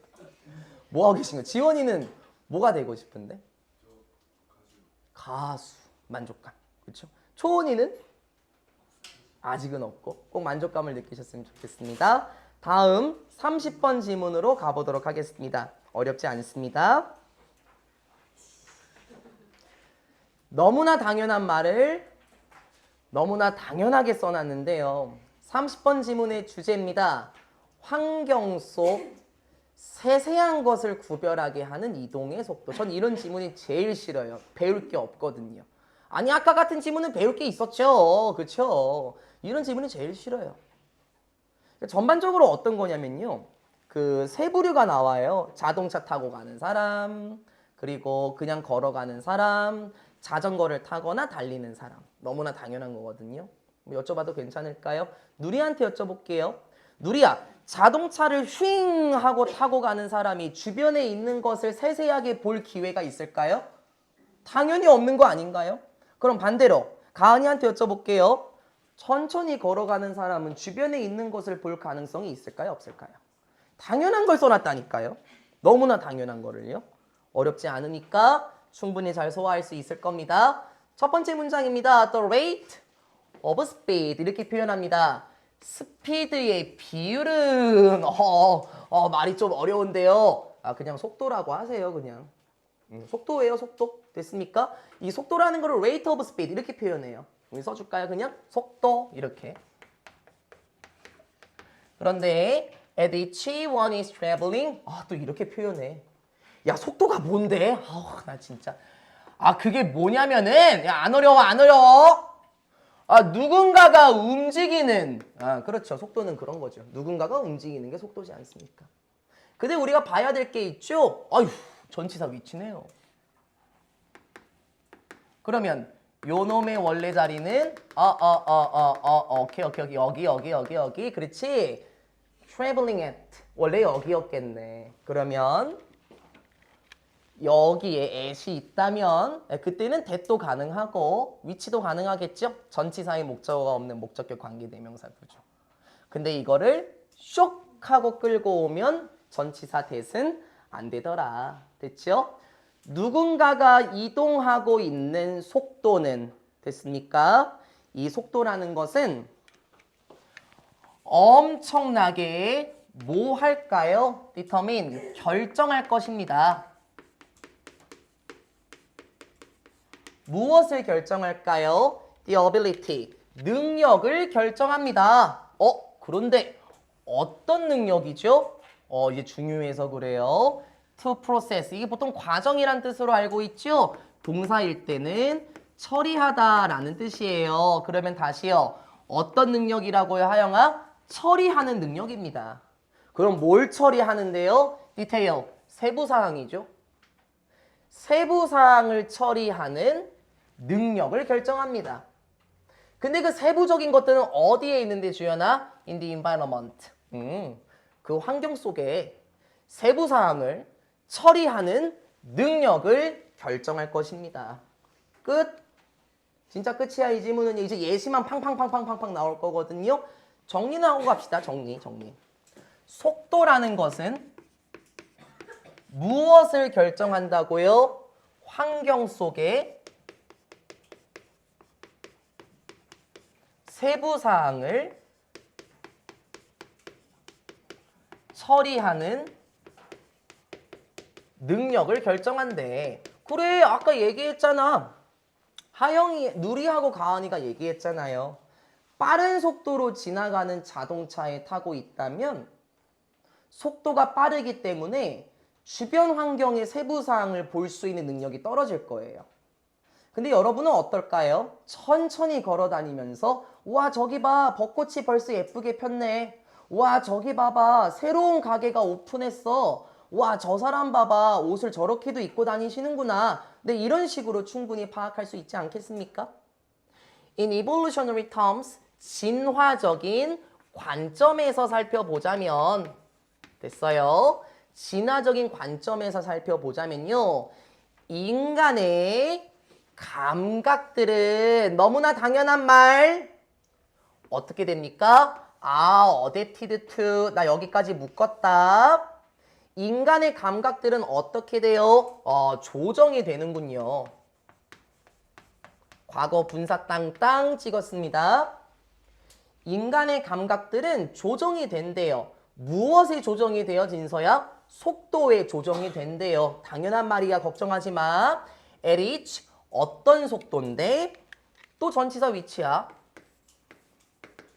뭐 하고 계신 거예요? 지원이는 뭐가 되고 싶은데? 가수. 만족감. 그렇죠? 초원이는? 아직은 없고 꼭 만족감을 느끼셨으면 좋겠습니다. 다음 30번 지문으로 가보도록 하겠습니다. 어렵지 않습니다. 너무나 당연한 말을 너무나 당연하게 써놨는데요. 30번 지문의 주제입니다. 환경 속 세세한 것을 구별하게 하는 이동의 속도. 전 이런 지문이 제일 싫어요. 배울 게 없거든요. 아니 아까 같은 지문은 배울 게 있었죠. 그렇죠? 이런 지문이 제일 싫어요. 전반적으로 어떤 거냐면요. 그 세 부류가 나와요. 자동차 타고 가는 사람, 그리고 그냥 걸어가는 사람, 자전거를 타거나 달리는 사람. 너무나 당연한 거거든요. 뭐 여쭤봐도 괜찮을까요? 누리한테 여쭤볼게요. 누리야, 자동차를 휘잉 하고 타고 가는 사람이 주변에 있는 것을 세세하게 볼 기회가 있을까요? 당연히 없는 거 아닌가요? 그럼 반대로 가은이한테 여쭤볼게요. 천천히 걸어가는 사람은 주변에 있는 것을 볼 가능성이 있을까요? 없을까요? 당연한 걸 써놨다니까요. 너무나 당연한 거를요. 어렵지 않으니까 충분히 잘 소화할 수 있을 겁니다. 첫 번째 문장입니다. The rate of speed 이렇게 표현합니다. 스피드의 비율은 말이 좀 어려운데요. 그냥 속도라고 하세요. 그냥 속도예요. 속도. 됐습니까? 이 속도라는 거를 rate of speed 이렇게 표현해요. 우리 써줄까요? 그냥 속도 이렇게. 그런데 at which one is traveling 또 이렇게 표현해. 야 속도가 뭔데? 나 진짜. 그게 뭐냐면은 야 안 어려워 안 어려워. 누군가가 움직이는. 그렇죠. 속도는 그런 거죠. 누군가가 움직이는 게 속도지 않습니까? 근데 우리가 봐야 될 게 있죠. 아휴, 전치사 위치네요. 그러면 요 놈의 원래 자리는 오케이 여기 그렇지. traveling at 원래 여기였겠네. 그러면 여기에 at이 있다면 그때는 that도 가능하고 위치도 가능하겠죠. 전치사의 목적어가 없는 목적격 관계대명사 구조. 근데 이거를 쇽 하고 끌고 오면 전치사 that은 안 되더라. 됐죠? 누군가가 이동하고 있는 속도는 됐습니까? 이 속도라는 것은 엄청나게 뭐 할까요? determine 결정할 것입니다. 무엇을 결정할까요? The ability 능력을 결정합니다. 그런데 어떤 능력이죠? 이게 중요해서 그래요. To process 이게 보통 과정이란 뜻으로 알고 있죠? 동사일 때는 처리하다라는 뜻이에요. 그러면 다시요. 어떤 능력이라고요, 하영아? 처리하는 능력입니다. 그럼 뭘 처리하는데요? 디테일, 세부사항이죠. 세부사항을 처리하는 능력을 결정합니다. 근데 그 세부적인 것들은 어디에 있는데 주연아? In the environment. 그 환경 속에 세부사항을 처리하는 능력을 결정할 것입니다. 끝. 진짜 끝이야. 이 지문은 이제 예시만 팡팡팡팡팡팡 나올 거거든요. 정리는 하고 갑시다. 정리. 속도라는 것은 무엇을 결정한다고요? 환경 속에 세부사항을 처리하는 능력을 결정한대. 그래, 아까 얘기했잖아. 하영이, 누리하고 가은이가 얘기했잖아요. 빠른 속도로 지나가는 자동차에 타고 있다면 속도가 빠르기 때문에 주변 환경의 세부사항을 볼 수 있는 능력이 떨어질 거예요. 근데 여러분은 어떨까요? 천천히 걸어 다니면서 우와 저기 봐 벚꽃이 벌써 예쁘게 폈네. 우와 저기 봐봐 새로운 가게가 오픈했어. 와, 저 사람 봐봐. 옷을 저렇게도 입고 다니시는구나. 네, 이런 식으로 충분히 파악할 수 있지 않겠습니까? In evolutionary terms, 진화적인 관점에서 살펴보자면 됐어요. 진화적인 관점에서 살펴보자면요. 인간의 감각들은 너무나 당연한 말 어떻게 됩니까? adapted to 나 여기까지 묶었다. 인간의 감각들은 어떻게 돼요? 조정이 되는군요. 과거 분사 땅땅 찍었습니다. 인간의 감각들은 조정이 된대요. 무엇에 조정이 돼요, 진서야? 속도에 조정이 된대요. 당연한 말이야, 걱정하지 마. at each, 어떤 속도인데? 또 전치사 위치야.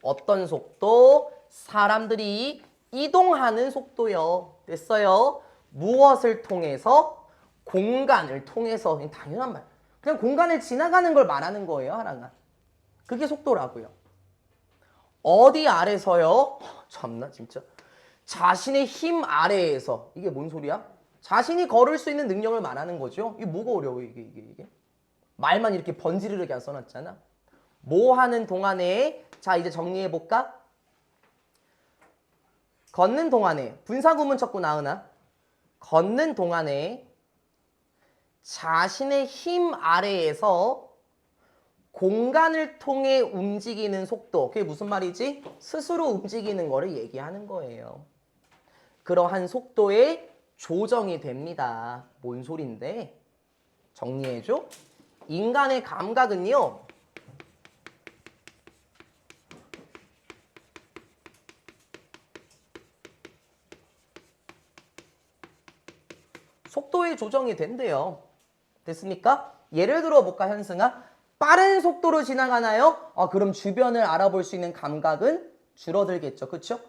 어떤 속도? 사람들이 이동하는 속도요. 됐어요? 무엇을 통해서? 공간을 통해서. 당연한 말. 그냥 공간을 지나가는 걸 말하는 거예요, 하랑아. 그게 속도라고요. 어디 아래서요? 참나 진짜. 자신의 힘 아래에서. 이게 뭔 소리야? 자신이 걸을 수 있는 능력을 말하는 거죠. 이게 뭐가 어려워 이게. 말만 이렇게 번지르르게 안 써놨잖아. 뭐 하는 동안에 자 이제 정리해볼까? 걷는 동안에 분사구문 쳤고 나으나 걷는 동안에 자신의 힘 아래에서 공간을 통해 움직이는 속도. 그게 무슨 말이지? 스스로 움직이는 거를 얘기하는 거예요. 그러한 속도에 조정이 됩니다. 뭔 소린데? 정리해줘. 인간의 감각은요. 속도에 조정이 된대요. 됐습니까? 예를 들어 볼까, 현승아? 빠른 속도로 지나가나요? 그럼 주변을 알아볼 수 있는 감각은 줄어들겠죠. 그쵸?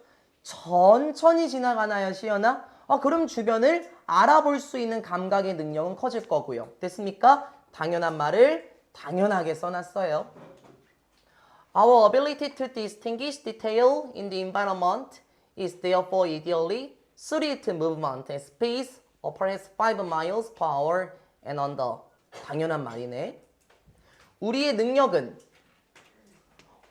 천천히 지나가나요, 시연아? 그럼 주변을 알아볼 수 있는 감각의 능력은 커질 거고요. 됐습니까? 당연한 말을 당연하게 써놨어요. Our ability to distinguish detail in the environment is therefore ideally suited to movement at speeds of perhaps 5 miles per hour and under. 당연한 말이네. 우리의 능력은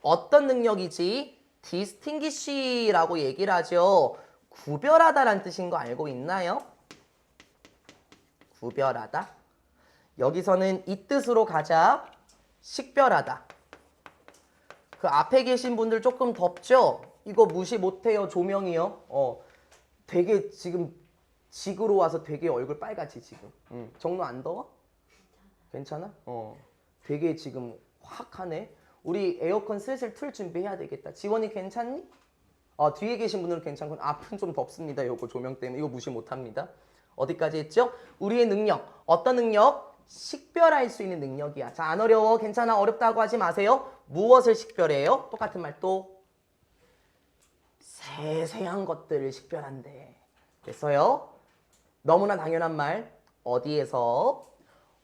어떤 능력이지? distinguish라고 얘기를 하죠. 구별하다라는 뜻인 거 알고 있나요? 구별하다. 여기서는 이 뜻으로 가자. 식별하다. 그 앞에 계신 분들 조금 덥죠? 이거 무시 못해요. 조명이요. 되게 지금 직으로 와서 되게 얼굴 빨갛지 지금. 정로 안 더워? 괜찮아? 되게 지금 확 하네. 우리 에어컨 슬슬 틀 준비해야 되겠다. 지원이 괜찮니? 뒤에 계신 분들은 괜찮고 앞은 좀 덥습니다. 이거 조명 때문에 이거 무시 못합니다. 어디까지 했죠? 우리의 능력. 어떤 능력? 식별할 수 있는 능력이야. 자, 안 어려워. 괜찮아. 어렵다고 하지 마세요. 무엇을 식별해요? 똑같은 말 또. 세세한 것들을 식별한대. 됐어요? 너무나 당연한 말. 어디에서?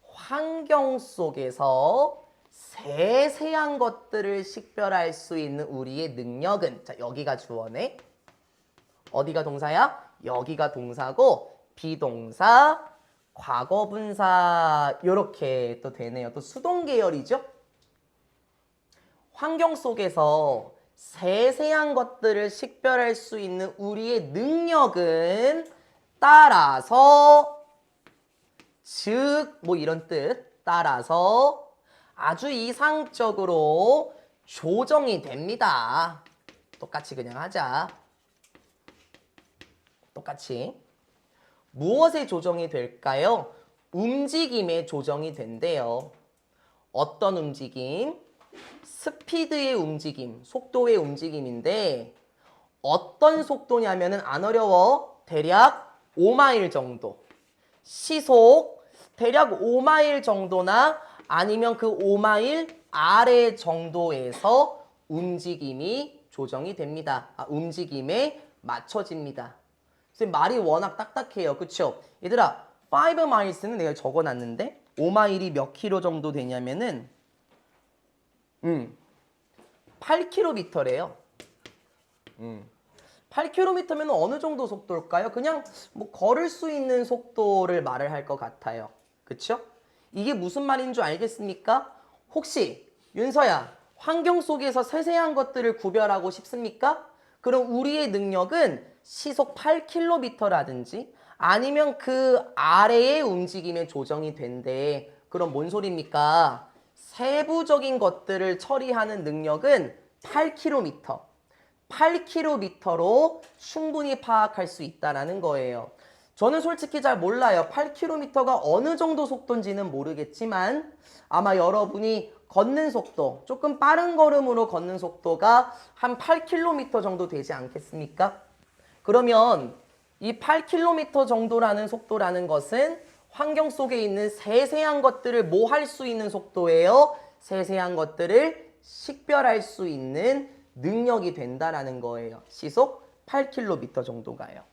환경 속에서 세세한 것들을 식별할 수 있는 우리의 능력은, 자, 여기가 주어네. 어디가 동사야? 여기가 동사고 비동사, 과거분사 이렇게 또 되네요. 또 수동 계열이죠. 환경 속에서 세세한 것들을 식별할 수 있는 우리의 능력은 따라서, 즉 뭐 이런 뜻, 따라서 아주 이상적으로 조정이 됩니다. 똑같이 그냥 하자. 똑같이. 무엇에 조정이 될까요? 움직임에 조정이 된대요. 어떤 움직임? 스피드의 움직임, 속도의 움직임인데 어떤 속도냐면은 안 어려워. 대략 5마일 정도. 시속 대략 5마일 정도나 아니면 그 5마일 아래 정도에서 움직임이 조정이 됩니다. 움직임에 맞춰집니다. 선생님 말이 워낙 딱딱해요. 그쵸? 얘들아 5 miles는 내가 적어놨는데 5마일이 몇 킬로 정도 되냐면은 8km래요. 8km면 어느 정도 속도일까요? 그냥 뭐 걸을 수 있는 속도를 말을 할 것 같아요. 그쵸? 이게 무슨 말인 줄 알겠습니까? 혹시 윤서야 환경 속에서 세세한 것들을 구별하고 싶습니까? 그럼 우리의 능력은 시속 8km라든지 아니면 그 아래의 움직임에 조정이 된대. 그럼 뭔 소리입니까? 세부적인 것들을 처리하는 능력은 8km. 8km로 충분히 파악할 수 있다는 거예요. 저는 솔직히 잘 몰라요. 8km가 어느 정도 속도인지는 모르겠지만 아마 여러분이 걷는 속도, 조금 빠른 걸음으로 걷는 속도가 한 8km 정도 되지 않겠습니까? 그러면 이 8km 정도라는 속도라는 것은 환경 속에 있는 세세한 것들을 뭐 할 수 있는 속도예요? 세세한 것들을 식별할 수 있는 능력이 된다라는 거예요. 시속 8km 정도가요.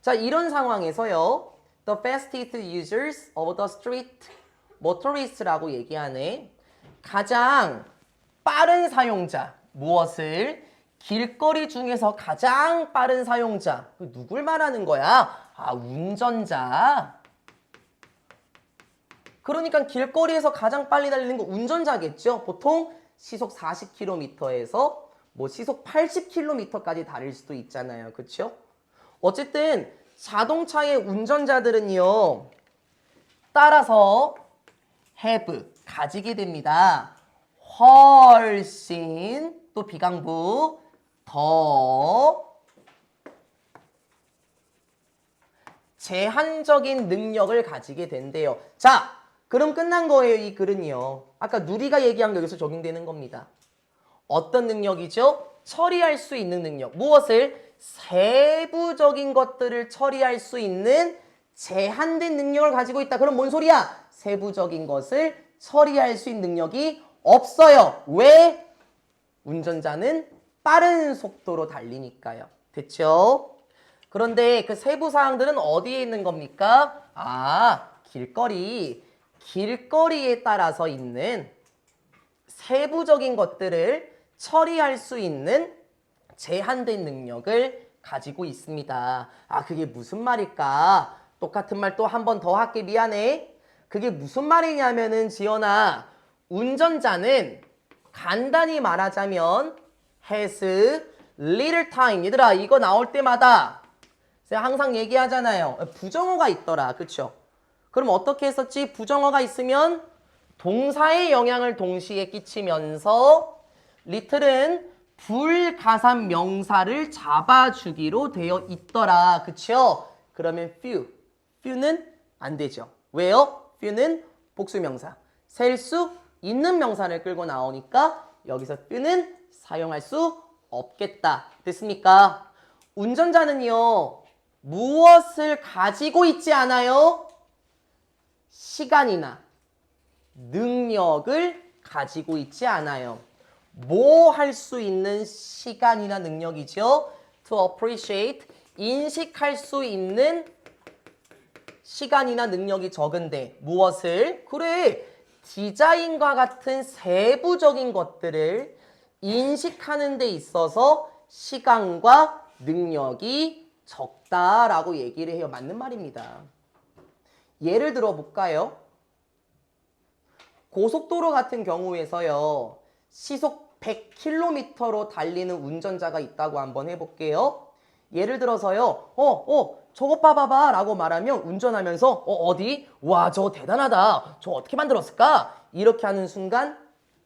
자, 이런 상황에서요. The fastest users of the street motorist라고 얘기하네. 가장 빠른 사용자. 무엇을? 길거리 중에서 가장 빠른 사용자. 누굴 말하는 거야? 운전자. 그러니까 길거리에서 가장 빨리 달리는 거 운전자겠죠. 보통 시속 40km에서 뭐 시속 80km까지 달릴 수도 있잖아요. 그렇죠? 어쨌든 자동차의 운전자들은요. 따라서 have, 가지게 됩니다. 훨씬, 또 비강부, 더 제한적인 능력을 가지게 된대요. 자, 그럼 끝난 거예요. 이 글은요. 아까 누리가 얘기한 게 여기서 적용되는 겁니다. 어떤 능력이죠? 처리할 수 있는 능력. 무엇을? 세부적인 것들을 처리할 수 있는 제한된 능력을 가지고 있다. 그럼 뭔 소리야? 세부적인 것을 처리할 수 있는 능력이 없어요. 왜? 운전자는 빠른 속도로 달리니까요. 됐죠? 그런데 그 세부 사항들은 어디에 있는 겁니까? 길거리에 따라서 있는 세부적인 것들을 처리할 수 있는 제한된 능력을 가지고 있습니다. 아, 그게 무슨 말일까? 똑같은 말 또 한 번 더 할게. 미안해. 그게 무슨 말이냐면은 지연아, 운전자는 간단히 말하자면 has little time. 얘들아, 이거 나올 때마다 제가 항상 얘기하잖아요. 부정어가 있더라. 그쵸? 그럼 어떻게 했었지? 부정어가 있으면 동사의 영향을 동시에 끼치면서 little은 불가산 명사를 잡아주기로 되어 있더라. 그쵸? 그러면 few는 안 되죠. 왜요? few는 복수명사. 셀 수 있는 명사를 끌고 나오니까 여기서 few는 사용할 수 없겠다. 됐습니까? 운전자는요. 무엇을 가지고 있지 않아요? 시간이나 능력을 가지고 있지 않아요. 뭐 할 수 있는 시간이나 능력이죠? To appreciate, 인식할 수 있는 시간이나 능력이 적은데 무엇을? 그래, 디자인과 같은 세부적인 것들을 인식하는 데 있어서 시간과 능력이 적다라고 얘기를 해요. 맞는 말입니다. 예를 들어 볼까요? 고속도로 같은 경우에서요. 시속 100km로 달리는 운전자가 있다고 한번 해볼게요. 예를 들어서요. 저것 봐봐봐 라고 말하면 운전하면서 어디? 와, 저거 대단하다. 저거 어떻게 만들었을까? 이렇게 하는 순간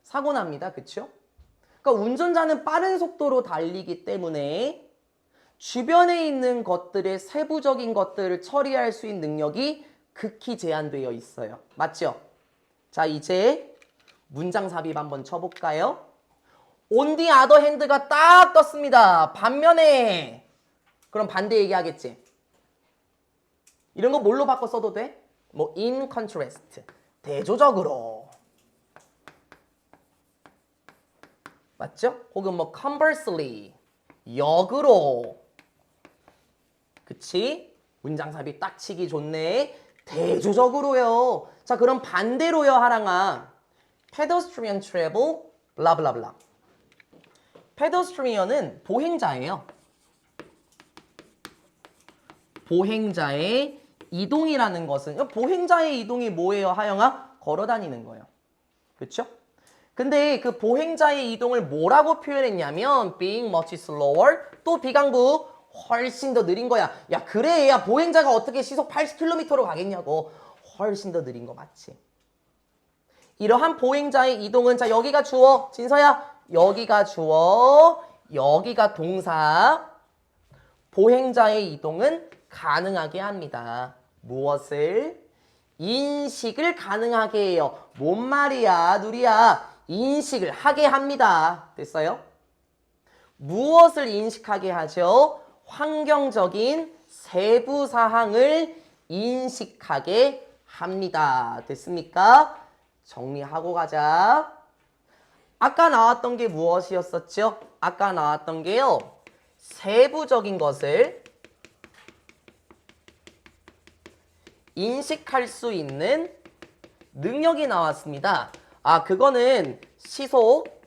사고 납니다. 그쵸? 그러니까 운전자는 빠른 속도로 달리기 때문에 주변에 있는 것들의 세부적인 것들을 처리할 수 있는 능력이 극히 제한되어 있어요. 맞죠? 자, 이제 문장 삽입 한번 쳐볼까요? On the other hand가 딱 떴습니다. 반면에. 그럼 반대 얘기하겠지? 이런 거 뭘로 바꿔 써도 돼? 뭐 in contrast. 대조적으로. 맞죠? 혹은 뭐 conversely. 역으로. 그치? 문장 삽입 딱 치기 좋네. 대조적으로요. 자, 그럼 반대로요, 하랑아. pedestrian travel, 블라블라블라. pedestrian은 보행자예요. 보행자의 이동이라는 것은, 보행자의 이동이 뭐예요, 하영아? 걸어 다니는 거예요. 그렇죠? 근데 그 보행자의 이동을 뭐라고 표현했냐면 being much slower, 또 비강구 훨씬 더 느린 거야. 야, 그래, 야, 보행자가 어떻게 시속 80km로 가겠냐고. 훨씬 더 느린 거 맞지? 이러한 보행자의 이동은, 자, 여기가 주어, 진서야, 여기가 주어, 여기가 동사. 보행자의 이동은 가능하게 합니다. 무엇을? 인식을 가능하게 해요. 뭔 말이야, 누리야? 인식을 하게 합니다. 됐어요? 무엇을 인식하게 하죠? 환경적인 세부 사항을 인식하게 합니다. 됐습니까? 정리하고 가자. 아까 나왔던 게 무엇이었었죠? 아까 나왔던 게요. 세부적인 것을 인식할 수 있는 능력이 나왔습니다. 아, 그거는 시속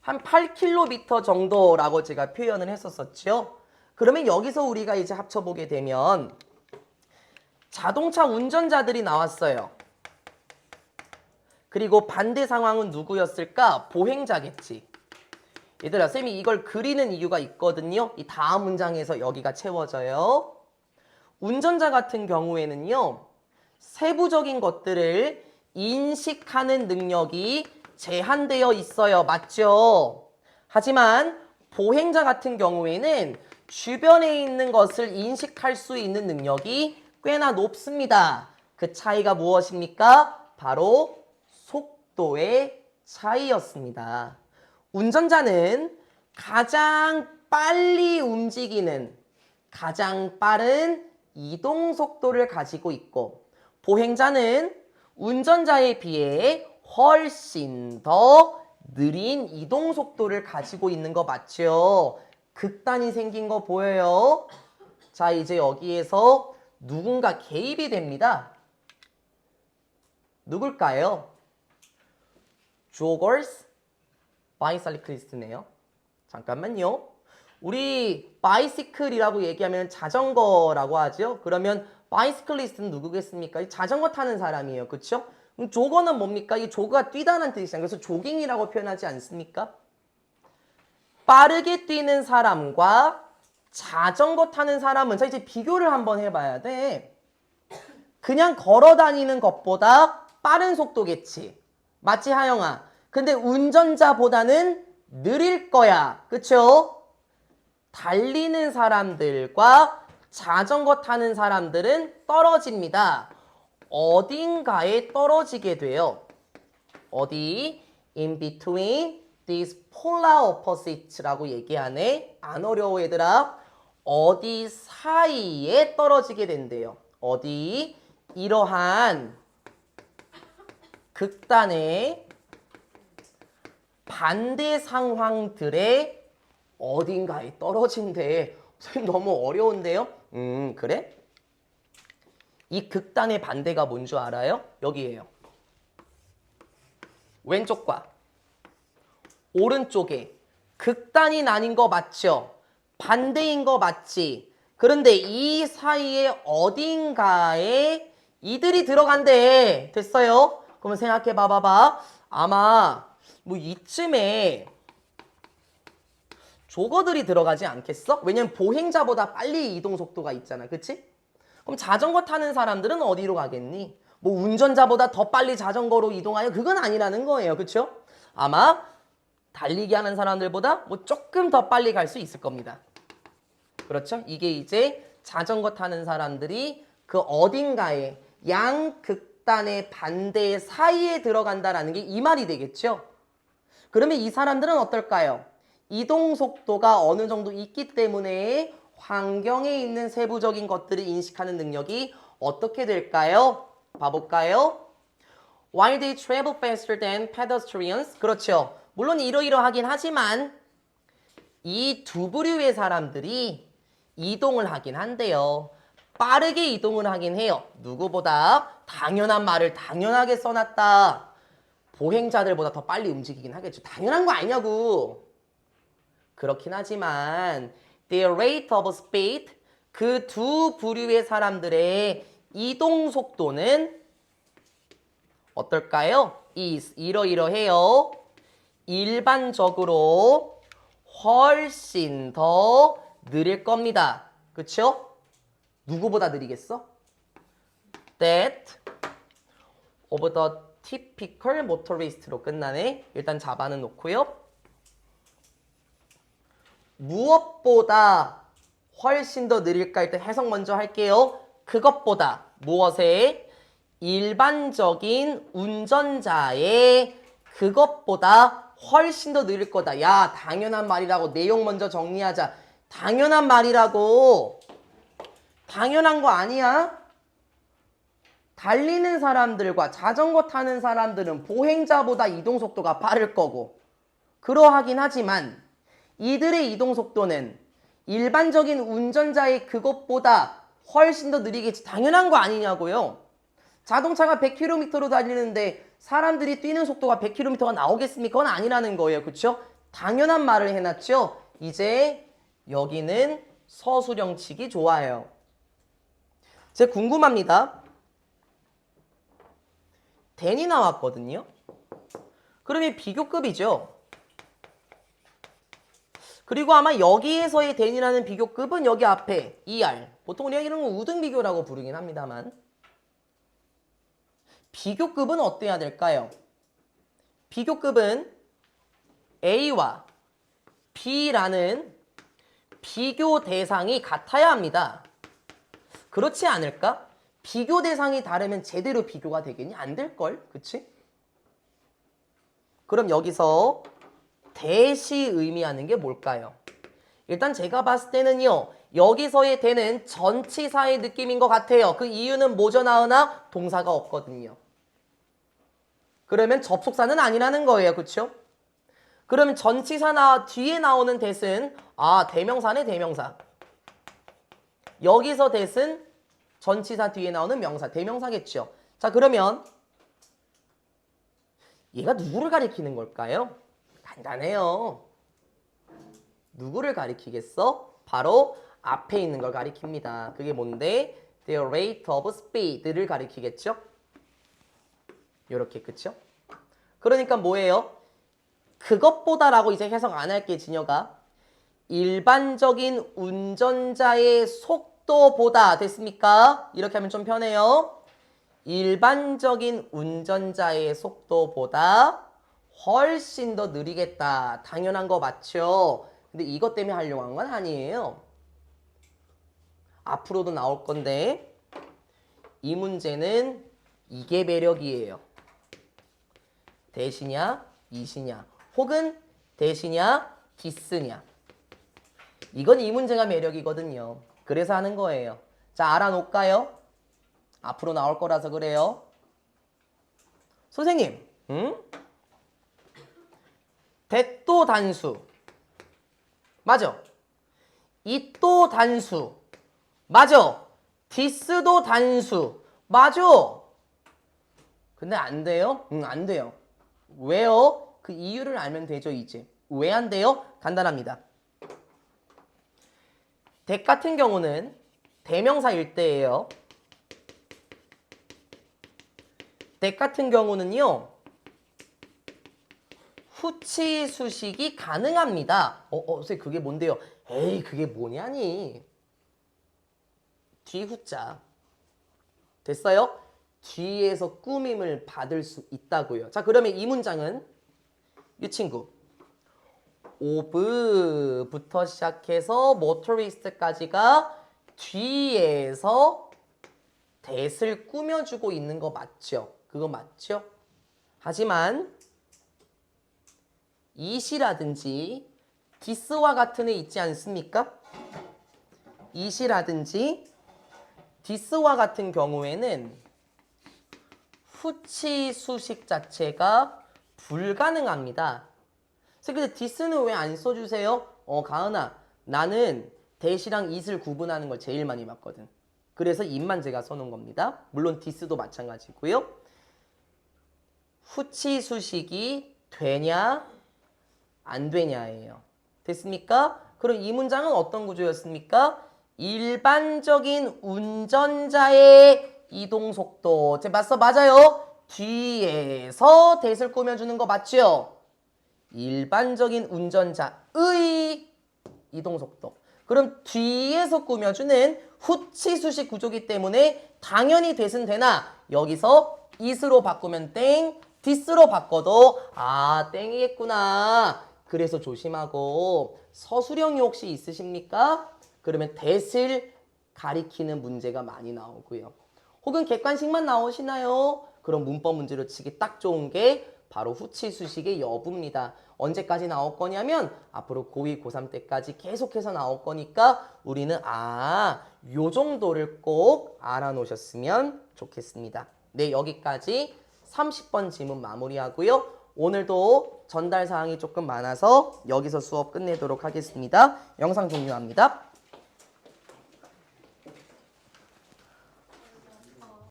한 8km 정도라고 제가 표현을 했었었죠. 그러면 여기서 우리가 이제 합쳐보게 되면 자동차 운전자들이 나왔어요. 그리고 반대 상황은 누구였을까? 보행자겠지. 얘들아, 쌤이 이걸 그리는 이유가 있거든요. 이 다음 문장에서 여기가 채워져요. 운전자 같은 경우에는요. 세부적인 것들을 인식하는 능력이 제한되어 있어요. 맞죠? 하지만 보행자 같은 경우에는 주변에 있는 것을 인식할 수 있는 능력이 꽤나 높습니다. 그 차이가 무엇입니까? 바로 속도의 차이였습니다. 운전자는 가장 빨리 움직이는 가장 빠른 이동 속도를 가지고 있고 보행자는 운전자에 비해 훨씬 더 느린 이동 속도를 가지고 있는 거 맞죠? 극단이 생긴 거 보여요? 자, 이제 여기에서 누군가 개입이 됩니다. 누굴까요? Joggers, 바이사이클리스트네요. 잠깐만요. 우리 바이시클이라고 얘기하면 자전거라고 하죠. 그러면 바이시클리스트는 누구겠습니까? 자전거 타는 사람이에요. 그렇죠? 그럼 조거는 뭡니까? 이 조거가 뛰다는 뜻이잖아요. 그래서 조깅이라고 표현하지 않습니까? 빠르게 뛰는 사람과 자전거 타는 사람은 자 이제 비교를 한번 해봐야 돼. 그냥 걸어 다니는 것보다 빠른 속도겠지. 맞지, 하영아? 근데 운전자보다는 느릴 거야. 그쵸? 달리는 사람들과 자전거 타는 사람들은 떨어집니다. 어딘가에 떨어지게 돼요. 어디? In between these polar opposites라고 얘기하네. 안 어려워 얘들아. 어디 사이에 떨어지게 된대요. 어디? 이러한 극단의 반대 상황들의 어딘가에 떨어진대. 선생님 너무 어려운데요? 그래? 이 극단의 반대가 뭔 줄 알아요? 여기에요. 왼쪽과 오른쪽에 극단이 나뉜 거 맞죠? 반대인 거 맞지? 그런데 이 사이에 어딘가에 이들이 들어간대. 됐어요? 그러면 생각해 봐봐. 아마 뭐 이쯤에 조거들이 들어가지 않겠어? 왜냐면 보행자보다 빨리 이동 속도가 있잖아. 그치? 그럼 자전거 타는 사람들은 어디로 가겠니? 뭐 운전자보다 더 빨리 자전거로 이동하여 그건 아니라는 거예요. 그쵸? 아마 달리기 하는 사람들보다 뭐 조금 더 빨리 갈 수 있을 겁니다. 그렇죠? 이게 이제 자전거 타는 사람들이 그 어딘가에 양극단의 반대 사이에 들어간다라는 게 이 말이 되겠죠? 그러면 이 사람들은 어떨까요? 이동 속도가 어느 정도 있기 때문에 환경에 있는 세부적인 것들을 인식하는 능력이 어떻게 될까요? 봐볼까요? While they travel faster than pedestrians. 그렇죠. 물론 이러이러하긴 하지만 이 두 부류의 사람들이 이동을 하긴 한대요. 빠르게 이동을 하긴 해요. 누구보다 당연한 말을 당연하게 써놨다. 보행자들보다 더 빨리 움직이긴 하겠죠. 당연한 거 아니냐고. 그렇긴 하지만 their rate of speed, 그 두 부류의 사람들의 이동 속도는 어떨까요? is 이러이러해요. 일반적으로 훨씬 더 느릴 겁니다. 그쵸? 누구보다 느리겠어? That of the typical motorist로 끝나네. 일단 잡아는 놓고요. 무엇보다 훨씬 더 느릴까? 일단 해석 먼저 할게요. 그것보다 무엇에? 일반적인 운전자의 그것보다 훨씬 더 느릴 거다. 야, 당연한 말이라고. 내용 먼저 정리하자. 당연한 말이라고. 당연한 거 아니야? 달리는 사람들과 자전거 타는 사람들은 보행자보다 이동 속도가 빠를 거고 그러하긴 하지만 이들의 이동 속도는 일반적인 운전자의 그것보다 훨씬 더 느리겠지. 당연한 거 아니냐고요. 자동차가 100km로 달리는데 사람들이 뛰는 속도가 100km가 나오겠습니까? 그건 아니라는 거예요. 그렇죠? 당연한 말을 해놨죠. 이제 여기는 서술형 치기 좋아요. 제 궁금합니다. 댄이 나왔거든요. 그러면 비교급이죠. 그리고 아마 여기에서의 댄이라는 비교급은 여기 앞에 ER. 보통 우리가 이런 거 우등 비교라고 부르긴 합니다만 비교급은 어때야 될까요? 비교급은 A와 B라는 비교 대상이 같아야 합니다. 그렇지 않을까? 비교 대상이 다르면 제대로 비교가 되겠니? 안 될걸? 그치? 그럼 여기서 대시 의미하는 게 뭘까요? 일단 제가 봤을 때는요. 여기서의 대는 전치사의 느낌인 것 같아요. 그 이유는 뭐죠, 나으나? 동사가 없거든요. 그러면 접속사는 아니라는 거예요. 그쵸? 그러면 전치사 뒤에 나오는 대은 대명사네, 대명사. 여기서 대은 전치사 뒤에 나오는 명사, 대명사겠죠. 자, 그러면 얘가 누구를 가리키는 걸까요? 간단해요. 누구를 가리키겠어? 바로 앞에 있는 걸 가리킵니다. 그게 뭔데? The rate of speed를 가리키겠죠? 요렇게, 그쵸? 그러니까 뭐예요? 그것보다라고 이제 해석 안 할게, 진혁아. 일반적인 운전자의 속도보다 됐습니까? 이렇게 하면 좀 편해요. 일반적인 운전자의 속도보다 훨씬 더 느리겠다. 당연한 거 맞죠? 근데 이것 때문에 하려고 한 건 아니에요. 앞으로도 나올 건데 이 문제는 이게 매력이에요. 대시냐, 이시냐, 혹은 대시냐, 디스냐. 이건 이 문제가 매력이거든요. 그래서 하는 거예요. 자, 알아놓을까요? 앞으로 나올 거라서 그래요. 선생님, 대도 단수. 맞아. 이도 단수. 맞아. 디스도 단수. 맞아. 근데 안 돼요? 안 돼요. 왜요? 그 이유를 알면 되죠, 이제. 왜 안 돼요? 간단합니다. 대 같은 경우는 대명사일 때예요. 대 같은 경우는요. 후치 수식이 가능합니다. 선생님 그게 뭔데요? 에이 그게 뭐냐니. 뒤후자. 됐어요? 뒤에서 꾸밈을 받을 수 있다고요. 자 그러면 이 문장은 이 친구 오브부터 시작해서 모토리스트까지가 뒤에서 that을 꾸며주고 있는 거 맞죠? 그거 맞죠? 하지만 it이라든지 this와 같은 애 있지 않습니까? it이라든지 this와 같은 경우에는 후치 수식 자체가 불가능합니다. 근데 this는 왜 안 써주세요? 가은아, 나는 that이랑 it을 구분하는 걸 제일 많이 봤거든. 그래서 it만 제가 써놓은 겁니다. 물론 this도 마찬가지고요. 후치 수식이 되냐 안 되냐예요. 됐습니까? 그럼 이 문장은 어떤 구조였습니까? 일반적인 운전자의 이동 속도. 맞아요. 뒤에서 that을 꾸며주는 거 맞죠? 일반적인 운전자의 이동 속도. 그럼 뒤에서 꾸며주는 후치 수식 구조기 때문에 당연히 that은 되나? 여기서 it으로 바꾸면 땡, this로 바꿔도 땡이겠구나. 그래서 조심하고. 서술형이 혹시 있으십니까? 그러면 that을 가리키는 문제가 많이 나오고요. 혹은 객관식만 나오시나요? 그럼 문법 문제로 치기 딱 좋은 게 바로 후치 수식의 여부입니다. 언제까지 나올 거냐면 앞으로 고2, 고3 때까지 계속해서 나올 거니까 우리는 요 정도를 꼭 알아놓으셨으면 좋겠습니다. 네, 여기까지 30번 지문 마무리하고요. 오늘도 전달 사항이 조금 많아서 여기서 수업 끝내도록 하겠습니다. 영상 종료합니다.